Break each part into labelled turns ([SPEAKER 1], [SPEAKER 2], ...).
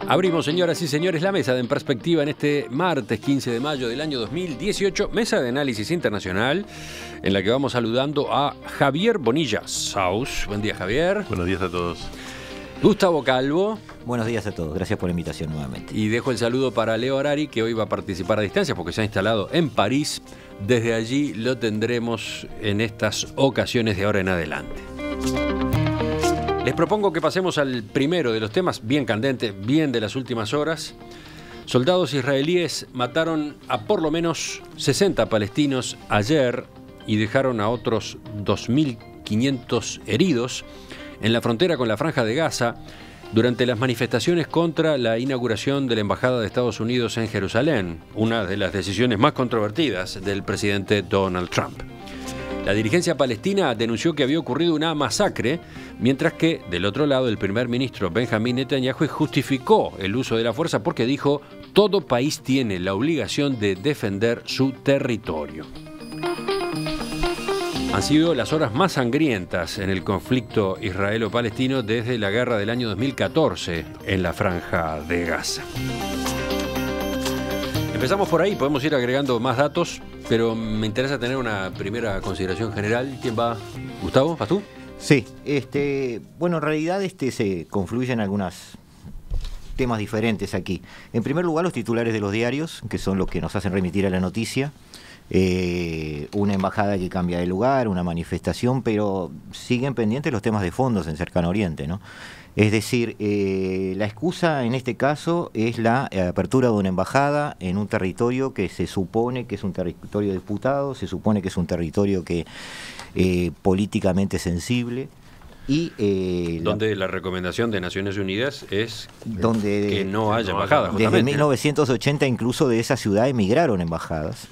[SPEAKER 1] Abrimos, señoras y señores, la mesa de En Perspectiva en este martes 15 de mayo del año 2018, mesa de análisis internacional, en la que vamos saludando a Javier Bonilla Saus. Buen día, Javier.
[SPEAKER 2] Buenos días a todos.
[SPEAKER 1] Gustavo Calvo.
[SPEAKER 3] Buenos días a todos, gracias por la invitación nuevamente.
[SPEAKER 1] Y dejo el saludo para Leo Arari, que hoy va a participar a distancia porque se ha instalado en París. Desde allí lo tendremos en estas ocasiones de ahora en adelante. Les propongo que pasemos al primero de los temas, bien candente, bien de las últimas horas. Soldados israelíes mataron a por lo menos 60 palestinos ayer y dejaron a otros 2.500 heridos en la frontera con la Franja de Gaza durante las manifestaciones contra la inauguración de la Embajada de Estados Unidos en Jerusalén, una de las decisiones más controvertidas del presidente Donald Trump. La dirigencia palestina denunció que había ocurrido una masacre, mientras que, del otro lado, el primer ministro Benjamin Netanyahu justificó el uso de la fuerza porque dijo: todo país tiene la obligación de defender su territorio. Han sido las horas más sangrientas en el conflicto israelo-palestino desde la guerra del año 2014 en la Franja de Gaza. Empezamos por ahí, podemos ir agregando más datos, pero me interesa tener una primera consideración general. ¿Quién va? ¿Gustavo? ¿Vas tú?
[SPEAKER 3] Sí, bueno, en realidad se confluyen algunos temas diferentes aquí. En primer lugar, los titulares de los diarios, que son los que nos hacen remitir a la noticia. Una embajada que cambia de lugar, una manifestación, pero siguen pendientes los temas de fondos en Cercano Oriente, ¿no? Es decir, la excusa en este caso es la apertura de una embajada en un territorio que se supone que es un territorio disputado, se supone que es un territorio que políticamente sensible. Y,
[SPEAKER 1] donde la recomendación de Naciones Unidas es que no haya embajadas.
[SPEAKER 3] Desde 1980 incluso de esa ciudad emigraron embajadas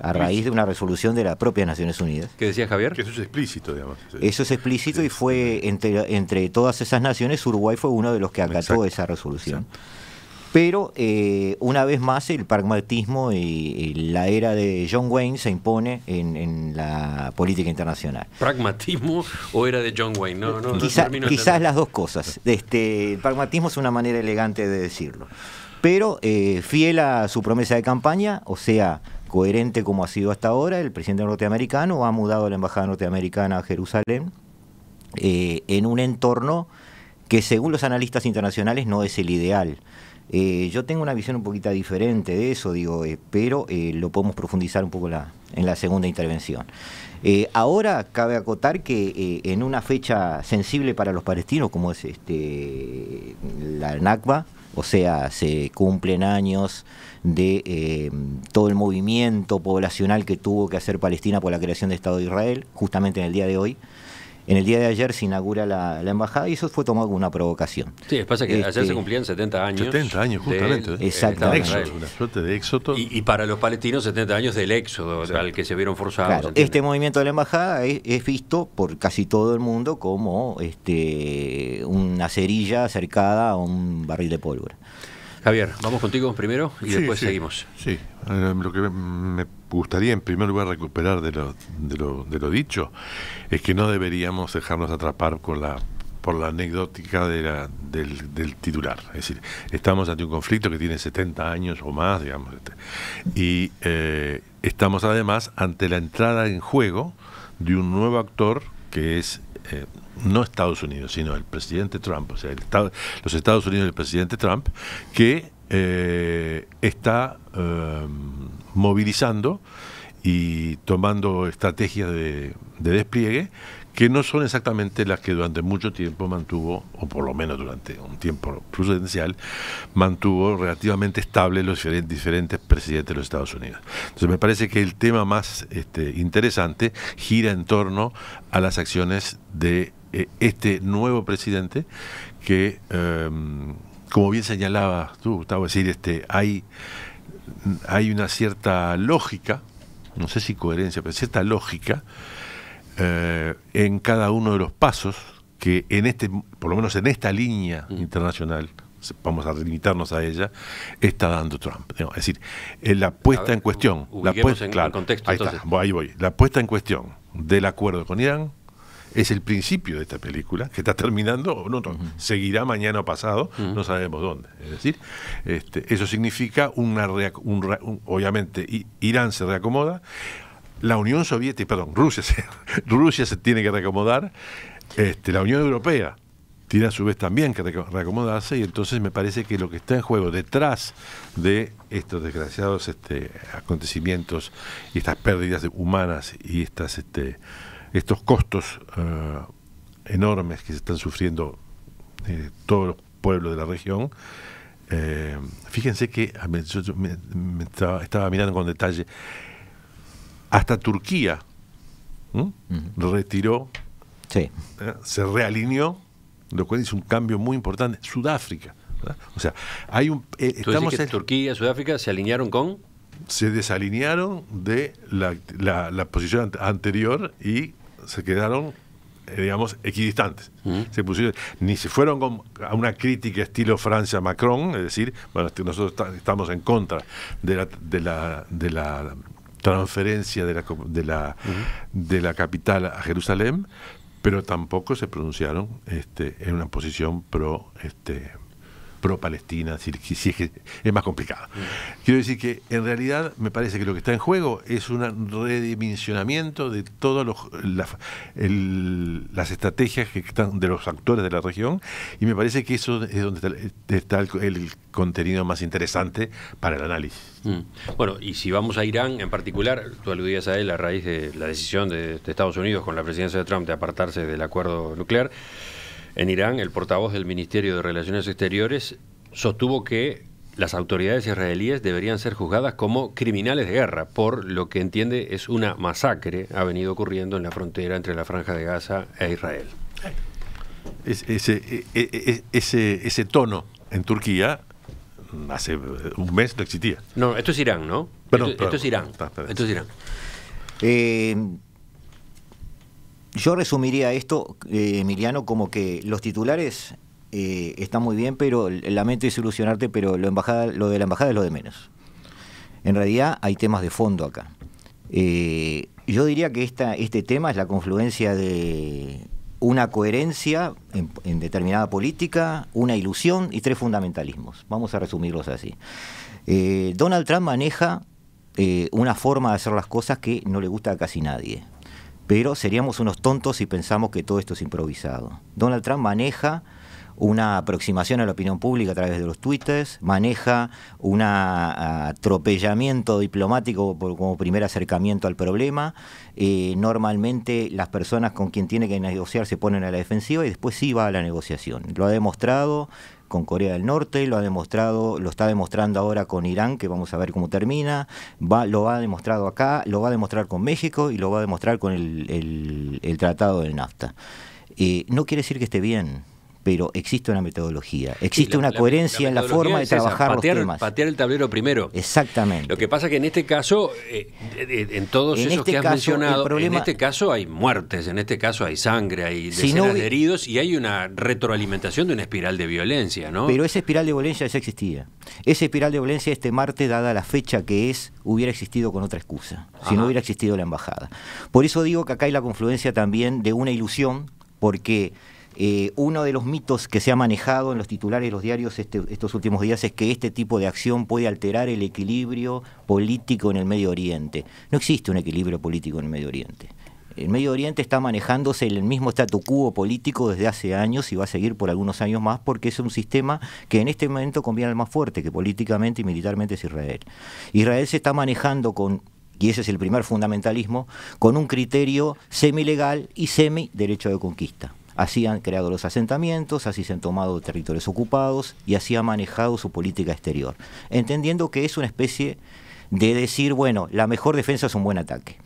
[SPEAKER 3] a raíz de una resolución de las propias Naciones Unidas.
[SPEAKER 1] ¿Qué decía Javier?
[SPEAKER 2] Que eso es explícito, digamos.
[SPEAKER 3] Eso es explícito y fue entre todas esas naciones, Uruguay fue uno de los que acató esa resolución. Exacto. Pero una vez más el pragmatismo y la era de John Wayne se impone en la política internacional.
[SPEAKER 1] ¿Pragmatismo o era de John Wayne?
[SPEAKER 3] Quizás las dos cosas. El pragmatismo es una manera elegante de decirlo. Pero fiel a su promesa de campaña, o sea, coherente como ha sido hasta ahora, el presidente norteamericano ha mudado la embajada norteamericana a Jerusalén en un entorno que según los analistas internacionales no es el ideal. Yo tengo una visión un poquito diferente de eso, pero lo podemos profundizar un poco en la segunda intervención. Ahora cabe acotar que en una fecha sensible para los palestinos, como es la Nakba, o sea, se cumplen años de todo el movimiento poblacional que tuvo que hacer Palestina por la creación del Estado de Israel, justamente en el día de hoy. En el día de ayer se inaugura la embajada y eso fue tomado como una provocación.
[SPEAKER 1] Sí, pasa que ayer se cumplían 70 años.
[SPEAKER 2] 70 años, justamente.
[SPEAKER 3] Exactamente.
[SPEAKER 2] Una suerte de éxodo.
[SPEAKER 1] Y para los palestinos 70 años del éxodo, al que se vieron forzados.
[SPEAKER 3] Claro, este movimiento de la embajada es visto por casi todo el mundo como una cerilla acercada a un barril de pólvora.
[SPEAKER 1] Javier, vamos contigo primero y después seguimos.
[SPEAKER 2] Sí, lo que me gustaría en primer lugar recuperar de lo dicho es que no deberíamos dejarnos atrapar por la anecdótica del titular. Es decir, estamos ante un conflicto que tiene 70 años o más, digamos, y estamos además ante la entrada en juego de un nuevo actor que es no Estados Unidos, sino el presidente Trump, o sea, los Estados Unidos y el presidente Trump, que está movilizando y tomando estrategias de despliegue que no son exactamente las que durante mucho tiempo mantuvo, o por lo menos durante un tiempo prudencial, mantuvo relativamente estable los diferentes presidentes de los Estados Unidos. Entonces me parece que el tema más interesante gira en torno a las acciones de este nuevo presidente que, como bien señalabas tú, Gustavo, es decir, hay una cierta lógica, no sé si coherencia, pero cierta lógica en cada uno de los pasos que por lo menos en esta línea internacional, vamos a limitarnos a ella, está dando Trump. Es decir, la puesta en cuestión,
[SPEAKER 1] en contexto,
[SPEAKER 2] ahí voy, la puesta en cuestión del acuerdo con Irán es el principio de esta película, que está terminando, o no, seguirá mañana o pasado, no sabemos dónde. Es decir, eso significa obviamente Irán se reacomoda, la Unión Soviética, perdón, Rusia se tiene que reacomodar, la Unión Europea tiene a su vez también que reacomodarse, y entonces me parece que lo que está en juego detrás de estos desgraciados acontecimientos y estas pérdidas humanas y estos costos enormes que se están sufriendo todos los pueblos de la región, fíjense que yo estaba mirando con detalle, hasta Turquía retiró, se realineó, lo cual es un cambio muy importante. Sudáfrica, ¿verdad? O sea, hay un...
[SPEAKER 1] estamos que Turquía y Sudáfrica se alinearon con...
[SPEAKER 2] Se desalinearon de la posición anterior y se quedaron, digamos, equidistantes. Se pusieron, ni se fueron a una crítica estilo Francia-Macron, es decir, bueno, nosotros estamos en contra de la transferencia de la capital a Jerusalén, pero tampoco se pronunciaron en una posición pro Palestina, si es que es más complicado. Quiero decir que en realidad me parece que lo que está en juego es un redimensionamiento de todas las estrategias que están de los actores de la región, y me parece que eso es donde está el contenido más interesante para el análisis.
[SPEAKER 1] Bueno, y si vamos a Irán en particular, tú aludías a él a raíz de la decisión de Estados Unidos con la presidencia de Trump de apartarse del acuerdo nuclear. En Irán, el portavoz del Ministerio de Relaciones Exteriores sostuvo que las autoridades israelíes deberían ser juzgadas como criminales de guerra, por lo que entiende es una masacre ha venido ocurriendo en la frontera entre la Franja de Gaza e Israel.
[SPEAKER 2] Ese tono en Turquía hace un mes no existía.
[SPEAKER 1] No, esto es Irán, ¿no? Esto es Irán. Esto es Irán.
[SPEAKER 3] Yo resumiría esto, Emiliano, como que los titulares están muy bien, pero lamento desilusionarte, pero lo de la embajada es lo de menos. En realidad hay temas de fondo acá. Yo diría que este tema es la confluencia de una coherencia en determinada política, una ilusión y 3 fundamentalismos. Vamos a resumirlos así. Donald Trump maneja una forma de hacer las cosas que no le gusta a casi nadie. Pero seríamos unos tontos si pensamos que todo esto es improvisado. Donald Trump maneja una aproximación a la opinión pública a través de los twitters, maneja un atropellamiento diplomático como primer acercamiento al problema. Normalmente las personas con quien tiene que negociar se ponen a la defensiva y después sí va a la negociación. Lo ha demostrado con Corea del Norte, lo está demostrando ahora con Irán, que vamos a ver cómo termina, lo ha demostrado acá, lo va a demostrar con México y lo va a demostrar con el tratado del NAFTA. No quiere decir que esté bien, pero existe una metodología, existe una coherencia en la forma de trabajar los temas.
[SPEAKER 1] Patear el tablero primero.
[SPEAKER 3] Exactamente.
[SPEAKER 1] Lo que pasa que en este caso, en todos esos que has mencionado, en este caso hay muertes, en este caso hay sangre, hay decenas de heridos y hay una retroalimentación de una espiral de violencia, ¿no?
[SPEAKER 3] Pero esa espiral de violencia ya existía. Esa espiral de violencia este martes, dada la fecha que es, hubiera existido con otra excusa, si no hubiera existido la embajada. Por eso digo que acá hay la confluencia también de una ilusión, porque uno de los mitos que se ha manejado en los titulares de los diarios estos últimos días es que este tipo de acción puede alterar el equilibrio político en el Medio Oriente. No existe un equilibrio político en el Medio Oriente. El Medio Oriente está manejándose el mismo statu quo político desde hace años y va a seguir por algunos años más, porque es un sistema que en este momento conviene al más fuerte, que políticamente y militarmente es Israel. Israel se está manejando y ese es el primer fundamentalismo, con un criterio semi-legal y semi-derecho de conquista. Así han creado los asentamientos, así se han tomado territorios ocupados y así ha manejado su política exterior, entendiendo que es una especie de decir, bueno, la mejor defensa es un buen ataque.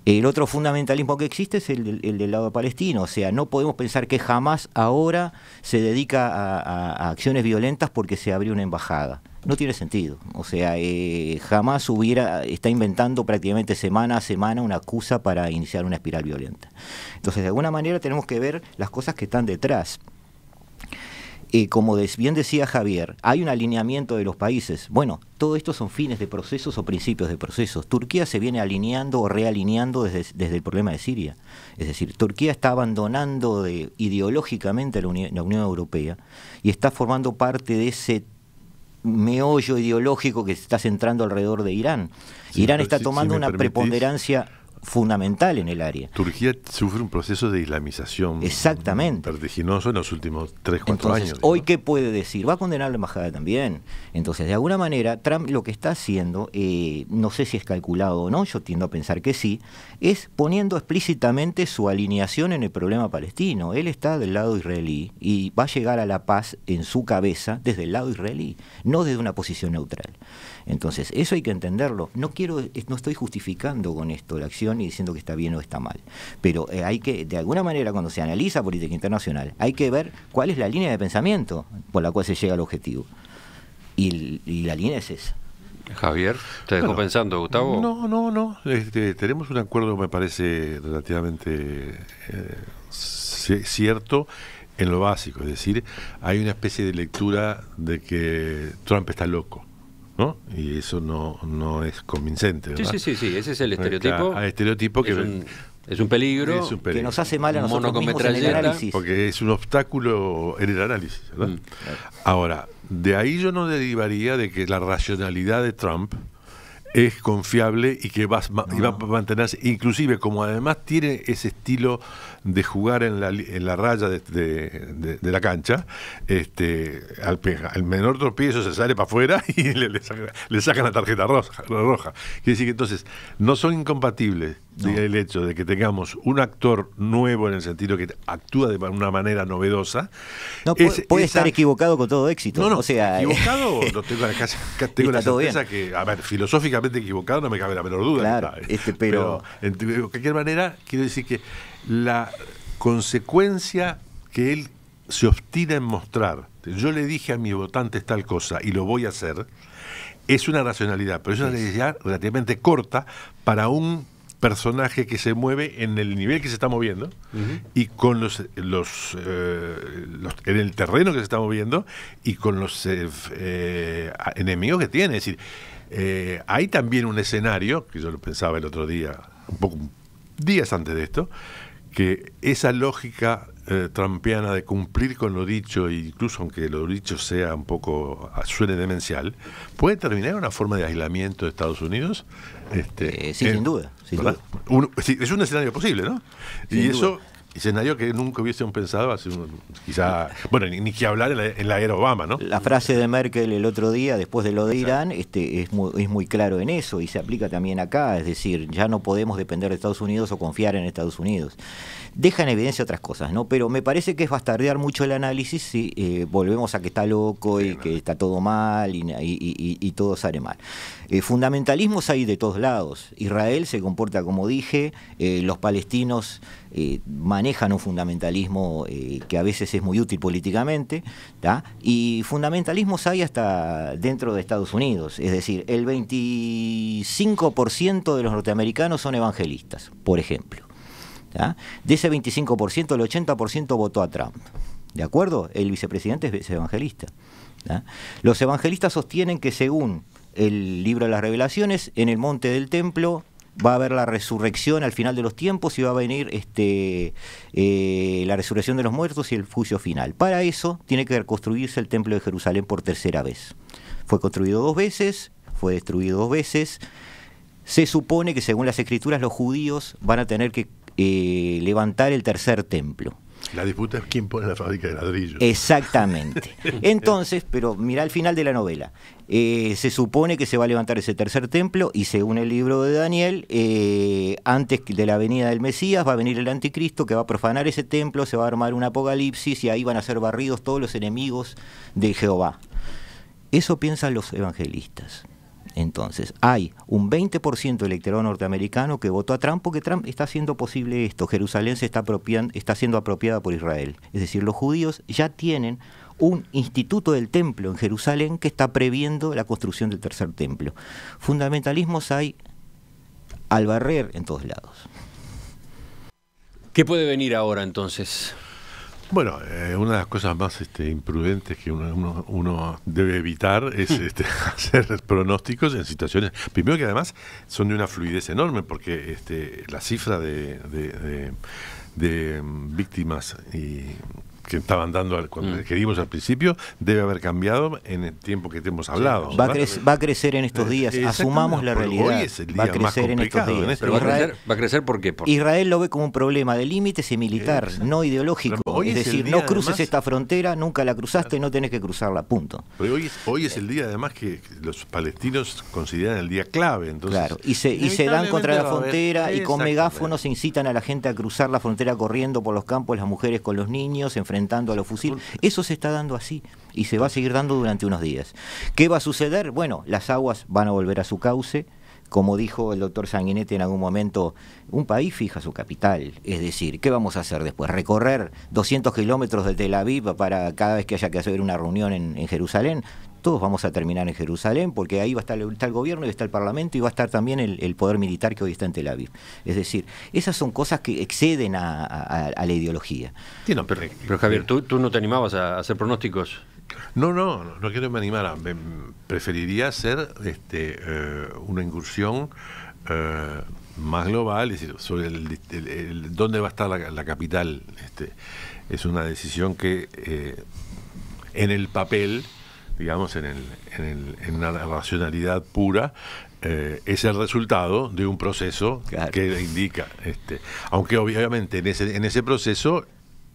[SPEAKER 3] El otro fundamentalismo que existe es el del lado palestino, o sea, no podemos pensar que jamás ahora se dedica a acciones violentas porque se abrió una embajada. No tiene sentido, o sea, jamás está inventando prácticamente semana a semana una excusa para iniciar una espiral violenta. Entonces, de alguna manera tenemos que ver las cosas que están detrás. como bien decía Javier, hay un alineamiento de los países. Bueno, todo esto son fines de procesos o principios de procesos. Turquía se viene alineando o realineando desde el problema de Siria. Es decir, Turquía está abandonando ideológicamente la Unión Europea y está formando parte de ese meollo ideológico que se está centrando alrededor de Irán.
[SPEAKER 2] Sí,
[SPEAKER 3] Irán está
[SPEAKER 2] si
[SPEAKER 3] tomando una preponderancia fundamental en el área.
[SPEAKER 2] Turquía sufre un proceso de islamización vertiginoso en los últimos 3-4 años.
[SPEAKER 3] Hoy, ¿qué puede decir? Va a condenar la embajada también. Entonces, de alguna manera, Trump lo que está haciendo, no sé si es calculado o no, yo tiendo a pensar que sí, es poniendo explícitamente su alineación en el problema palestino. Él está del lado israelí y va a llegar a la paz en su cabeza desde el lado israelí, no desde una posición neutral. Entonces, eso hay que entenderlo. No estoy justificando con esto la acción ni diciendo que está bien o está mal. Pero hay que, de alguna manera, cuando se analiza política internacional, hay que ver cuál es la línea de pensamiento por la cual se llega al objetivo. Y la línea es esa.
[SPEAKER 1] Javier, ¿te dejó pensando, Gustavo?
[SPEAKER 2] No. Tenemos un acuerdo, me parece, relativamente cierto en lo básico. Es decir, hay una especie de lectura de que Trump está loco, ¿no? Y eso no es convincente, ¿verdad?
[SPEAKER 1] Sí, ese es el estereotipo.
[SPEAKER 2] Hay estereotipo que
[SPEAKER 1] es un peligro,
[SPEAKER 3] que nos hace mal a nosotros mismos en el análisis.
[SPEAKER 2] Porque es un obstáculo en el análisis, ¿verdad?
[SPEAKER 3] Claro.
[SPEAKER 2] Ahora, de ahí yo no derivaría de que la racionalidad de Trump es confiable y que va a mantenerse, inclusive como además tiene ese estilo de jugar en la raya de la cancha, al menor tropiezo se sale para afuera y le sacan la tarjeta roja. Quiere decir que entonces no son incompatibles el hecho de que tengamos un actor nuevo en el sentido que actúa de una manera novedosa.
[SPEAKER 3] No, puede estar equivocado con todo éxito.
[SPEAKER 2] No,
[SPEAKER 3] o sea,
[SPEAKER 2] equivocado, tengo la certeza que, a ver, filosóficamente equivocado no me cabe la menor duda.
[SPEAKER 3] Claro,
[SPEAKER 2] pero de cualquier manera, quiero decir que la consecuencia que él se obstina en mostrar, yo le dije a mis votantes tal cosa y lo voy a hacer, es una racionalidad, pero es una racionalidad relativamente corta para un personaje que se mueve en el nivel que se está moviendo y con en el terreno que se está moviendo y con los enemigos que tiene. Es decir, hay también un escenario, que yo lo pensaba el otro día, días antes de esto, que esa lógica trumpiana de cumplir con lo dicho, incluso aunque lo dicho sea un poco, suene demencial, puede terminar en una forma de aislamiento de Estados Unidos.
[SPEAKER 3] Sin duda.
[SPEAKER 2] Es un escenario posible, ¿no? Y eso, escenario que nunca hubiesen pensado quizá, bueno, ni que hablar en la era Obama, ¿no?
[SPEAKER 3] La frase de Merkel el otro día, después de lo de Irán, es muy claro en eso y se aplica también acá, es decir, ya no podemos depender de Estados Unidos o confiar en Estados Unidos. Deja en evidencia otras cosas, ¿no? Pero me parece que es bastardear mucho el análisis si volvemos a que está loco y que está todo mal y todo sale mal. Fundamentalismos hay de todos lados. Israel se comporta como dije, los palestinos manejan un fundamentalismo que a veces es muy útil políticamente, ¿tá? Y fundamentalismos hay hasta dentro de Estados Unidos, es decir, el 25% de los norteamericanos son evangelistas, por ejemplo. ¿tá? De ese 25%, el 80% votó a Trump. ¿De acuerdo? El vicepresidente es evangelista. ¿tá? Los evangelistas sostienen que según el libro de las Revelaciones, en el monte del templo va a haber la resurrección al final de los tiempos y va a venir la resurrección de los muertos y el juicio final. Para eso tiene que reconstruirse el templo de Jerusalén por tercera vez. Fue construido 2 veces, fue destruido 2 veces. Se supone que según las escrituras los judíos van a tener que levantar el tercer templo.
[SPEAKER 2] La disputa es quién pone la fábrica de ladrillos.
[SPEAKER 3] Exactamente. Entonces, pero mira al final de la novela, se supone que se va a levantar ese tercer templo y según el libro de Daniel, antes de la venida del Mesías va a venir el anticristo que va a profanar ese templo, se va a armar un apocalipsis y ahí van a ser barridos todos los enemigos de Jehová. Eso piensan los evangelistas. Entonces, hay un 20% del electorado norteamericano que votó a Trump porque Trump está haciendo posible esto. Jerusalén está siendo apropiada por Israel. Es decir, los judíos ya tienen un instituto del templo en Jerusalén que está previendo la construcción del tercer templo. Fundamentalismos hay al barrer en todos lados.
[SPEAKER 1] ¿Qué puede venir ahora entonces?
[SPEAKER 2] Bueno, una de las cosas más imprudentes que uno debe evitar es hacer pronósticos en situaciones, primero que además son de una fluidez enorme, porque la cifra de víctimas que estaban dando cuando que dimos al principio debe haber cambiado en el tiempo que te hemos hablado.
[SPEAKER 3] Va a crecer en estos días, asumamos la realidad.
[SPEAKER 2] Hoy es el día
[SPEAKER 3] va a crecer en estos días.
[SPEAKER 1] Pero va a crecer ¿por qué?
[SPEAKER 3] Israel lo ve como un problema de límites y militar, no ideológico. Es decir, no cruces además, esta frontera, nunca la cruzaste, no tenés que cruzarla, punto.
[SPEAKER 2] Pero hoy es el día además que los palestinos consideran el día clave. Entonces,
[SPEAKER 3] claro, y se dan contra la frontera y con megáfonos incitan a la gente a cruzar la frontera corriendo por los campos, las mujeres con los niños, enfrentando a los fusiles. Eso se está dando así y se va a seguir dando durante unos días. ¿Qué va a suceder? Bueno, las aguas van a volver a su cauce. Como dijo el doctor Sanguinetti en algún momento, un país fija su capital. Es decir, ¿qué vamos a hacer después? ¿Recorrer 200 kilómetros de Tel Aviv para cada vez que haya que hacer una reunión en Jerusalén? Todos vamos a terminar en Jerusalén, porque ahí está el gobierno y está el parlamento y va a estar también el poder militar que hoy está en Tel Aviv. Es decir, esas son cosas que exceden a la ideología.
[SPEAKER 1] Sí, no, pero Javier, ¿tú no te animabas a hacer pronósticos?
[SPEAKER 2] No quiero me animar. Preferiría hacer una incursión más global, es decir, sobre dónde va a estar la capital. Es una decisión que en el papel, digamos, en una racionalidad pura, es el resultado de un proceso que indica, aunque obviamente en ese proceso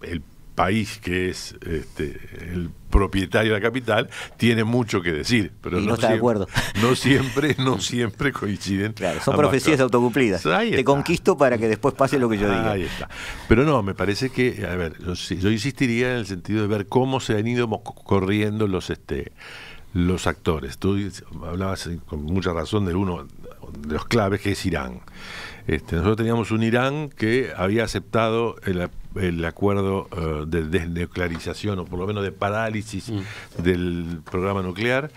[SPEAKER 2] el país que es el propietario de la capital tiene mucho que decir, pero
[SPEAKER 3] no está
[SPEAKER 2] siempre,
[SPEAKER 3] de acuerdo.
[SPEAKER 2] No siempre coinciden.
[SPEAKER 3] Claro, son profecías autocumplidas. Te conquisto para que después pase lo que yo diga.
[SPEAKER 2] Ahí está. Pero no, me parece que, a ver, yo insistiría en el sentido de ver cómo se han ido corriendo los actores. Tú hablabas con mucha razón de uno de los claves, que es Irán. Nosotros teníamos un Irán que había aceptado el acuerdo de desnuclearización, o por lo menos de parálisis del programa nuclear,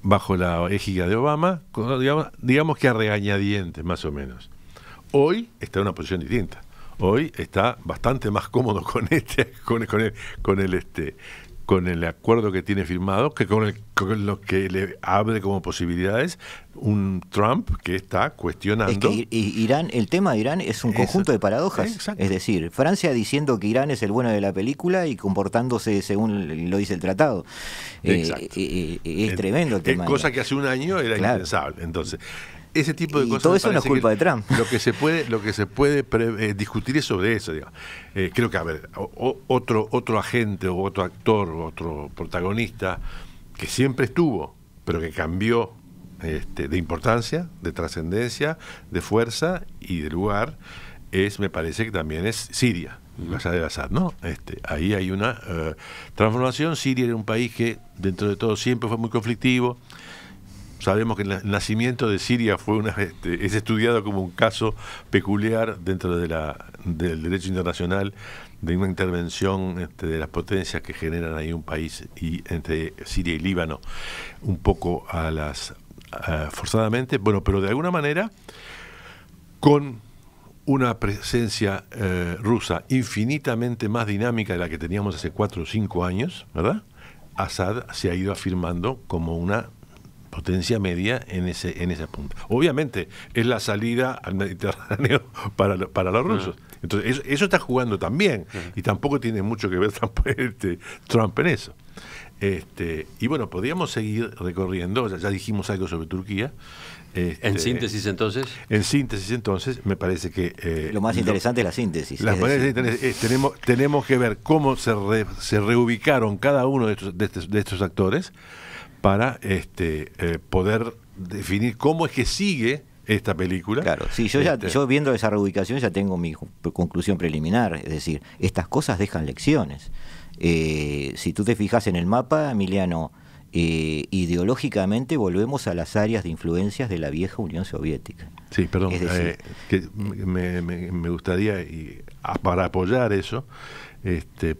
[SPEAKER 2] bajo la égida de Obama, digamos que a regañadientes, más o menos. Hoy está en una posición distinta. Hoy está bastante más cómodo con el acuerdo que tiene firmado que con lo que le abre como posibilidades un Trump que está cuestionando.
[SPEAKER 3] Es que Irán, el tema de Irán es un conjunto de paradojas. Es decir, Francia diciendo que Irán es el bueno de la película y comportándose según lo dice el tratado. Es tremendo el tema.
[SPEAKER 2] Cosa que hace un año era impensable. Entonces, ese tipo de cosas.
[SPEAKER 3] Todo eso no es culpa de Trump.
[SPEAKER 2] Lo que se puede discutir es sobre eso. Creo que, a ver, otro agente o otro actor o otro protagonista que siempre estuvo, pero que cambió de importancia, de trascendencia, de fuerza y de lugar, me parece que también es Siria, Bashar al-Assad, ¿no? Ahí hay una transformación. Siria era un país que, dentro de todo, siempre fue muy conflictivo. Sabemos que el nacimiento de Siria es estudiado como un caso peculiar dentro del derecho internacional, de una intervención de las potencias que generan ahí un país, y entre Siria y Líbano, un poco forzadamente, pero de alguna manera, con una presencia rusa infinitamente más dinámica de la que teníamos hace 4 o 5 años, ¿verdad? Assad se ha ido afirmando como una potencia media en ese punto. Obviamente es la salida al Mediterráneo para los rusos. Entonces eso está jugando también, y tampoco tiene mucho que ver Trump en eso. Y bueno, podríamos seguir recorriendo. Ya dijimos algo sobre Turquía.
[SPEAKER 1] En síntesis entonces,
[SPEAKER 2] me parece que
[SPEAKER 3] lo más interesante es la síntesis.
[SPEAKER 2] Tenemos que ver cómo se reubicaron cada uno de estos actores para poder definir cómo es que sigue esta película.
[SPEAKER 3] Claro, sí, yo viendo esa reubicación ya tengo mi conclusión preliminar, es decir, estas cosas dejan lecciones. Si tú te fijas en el mapa, Emiliano, ideológicamente volvemos a las áreas de influencias de la vieja Unión Soviética.
[SPEAKER 2] Sí, perdón, que me gustaría, para apoyar eso,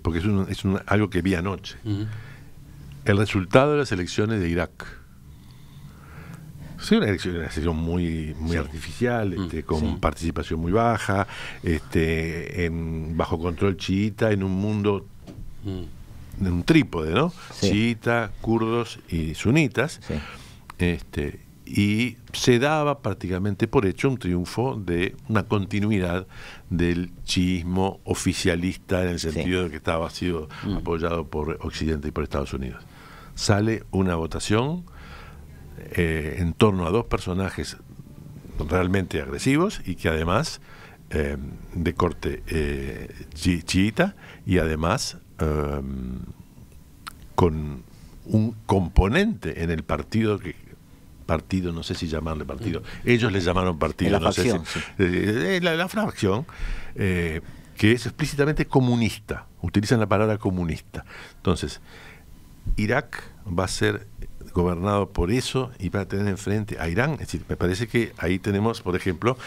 [SPEAKER 2] porque es algo que vi anoche. El resultado de las elecciones de Irak. Sí, una elección muy artificial, con participación muy baja, bajo control chiita, en un mundo un trípode, ¿no?
[SPEAKER 3] Sí.
[SPEAKER 2] Chiitas, kurdos y sunitas.
[SPEAKER 3] Sí.
[SPEAKER 2] Y se daba prácticamente por hecho un triunfo de una continuidad del chiismo oficialista, en el sentido de que estaba sido apoyado por Occidente y por Estados Unidos. Sale una votación en torno a dos personajes realmente agresivos y que además de corte chiita, y además con un componente en el partido no sé si llamarle partido, ellos le llamaron partido,
[SPEAKER 3] la facción,
[SPEAKER 2] la fracción, que es explícitamente comunista, utilizan la palabra comunista. Entonces, Irak va a ser gobernado por eso y va a tener enfrente a Irán. Es decir, me parece que ahí tenemos, por ejemplo,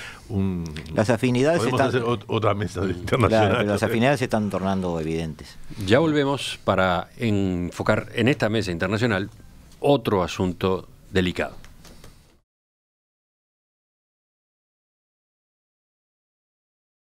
[SPEAKER 3] las afinidades
[SPEAKER 2] podemos hacer otra mesa internacional.
[SPEAKER 3] Claro, pero las afinidades se están tornando evidentes.
[SPEAKER 1] Ya volvemos para enfocar en esta mesa internacional otro asunto delicado.